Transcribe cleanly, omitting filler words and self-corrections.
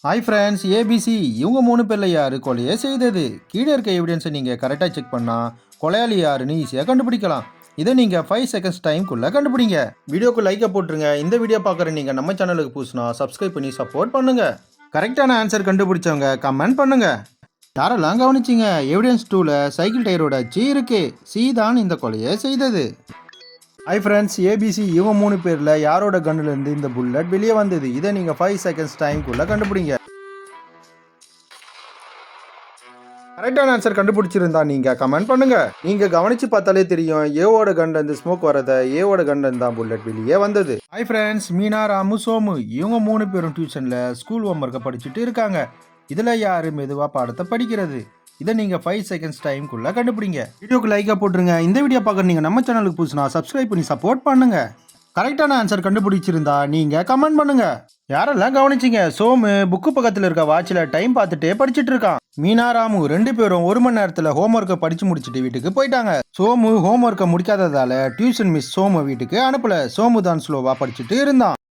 Hi friends, ABC இவங்க 3 பேர்ல யாரு கொலையே செய்தது? கீழே இருக்க எவிடன்ஸை நீங்கள் கரெக்டாக செக் பண்ணால் கொலையாளி யாருன்னு ஈஸியாக கண்டுபிடிக்கலாம். இதை நீங்கள் 5 செகண்ட்ஸ் டைம்குள்ளே கண்டுபிடிங்க. வீடியோக்கு லைக்கை போட்டுருங்க. இந்த வீடியோ பார்க்குற நீங்கள் நம்ம சேனலுக்கு புதுசுனா சப்ஸ்கிரைப் பண்ணி சப்போர்ட் பண்ணுங்க. கரெக்டான ஆன்சர் கண்டுபிடிச்சவங்க கமெண்ட் பண்ணுங்க. யாரெல்லாம் கவனிச்சிங்க? எவிடன்ஸ் 2ல சைக்கிள் டயரோட அச்சு இருக்கு. சி தான் இந்த கொலையை செய்தது. ஹாய் ஃப்ரெண்ட்ஸ், ஏபிசி இவங்க 3 பேரில் யாரோட கன்னுலேருந்து இந்த புல்லட் வெளியே வந்தது? இதை நீங்கள் 5 செகண்ட்ஸ் டைம்குள்ளே கண்டுபிடிங்க. கரெக்டான ஆன்சர் கண்டுபிடிச்சிருந்தா நீங்கள் கமெண்ட் பண்ணுங்க. நீங்கள் கவனிச்சு பார்த்தாலே தெரியும், ஏவோட கன்லேருந்து ஸ்மோக் வரத ஏவோட கன்லேருந்து தான் புல்லட் வெளியே வந்தது. ஹாய் ஃப்ரெண்ட்ஸ், மீனா, ராமு, சோமு இவங்க 3 பேரும் டியூஷனில் ஸ்கூல் ஹோம்ஒர்க்கை படிச்சுட்டு இருக்காங்க. இதில் யார் மெதுவாக பாடத்தை படிக்கிறது? இதை நீங்கள் 5 செகண்ட்ஸ் டைம்குள்ளே கண்டுபிடிங்க. வீடியோக்கு லைக்காக போட்டுருங்க. இந்த வீடியோ பார்க்குற நீங்கள் நம்ம சேனலுக்கு புதுசுனா சப்ஸ்கிரைப் பண்ணி சப்போர்ட் பண்ணுங்க. கரெக்டான ஆன்சர் கண்டுபிடிச்சிருந்தா நீங்கள் கமெண்ட் பண்ணுங்க. யாரெல்லாம் கவனிச்சிங்க? சோமு புக்கு பக்கத்தில் இருக்க வாட்சில் டைம் பார்த்துட்டே படிச்சுட்டு இருக்கான். மீனா, ராமு 2 பேரும் 1 மணி நேரத்தில் ஹோம்ஒர்க்கை படித்து முடிச்சுட்டு வீட்டுக்கு போயிட்டாங்க. சோமு ஹோம்ஒர்க்கை முடிக்காததால டியூஷன் மிஸ் சோமு வீட்டுக்கு அனுப்பல. சோமு தான் ஸ்லோவாக படிச்சுட்டு இருந்தான்.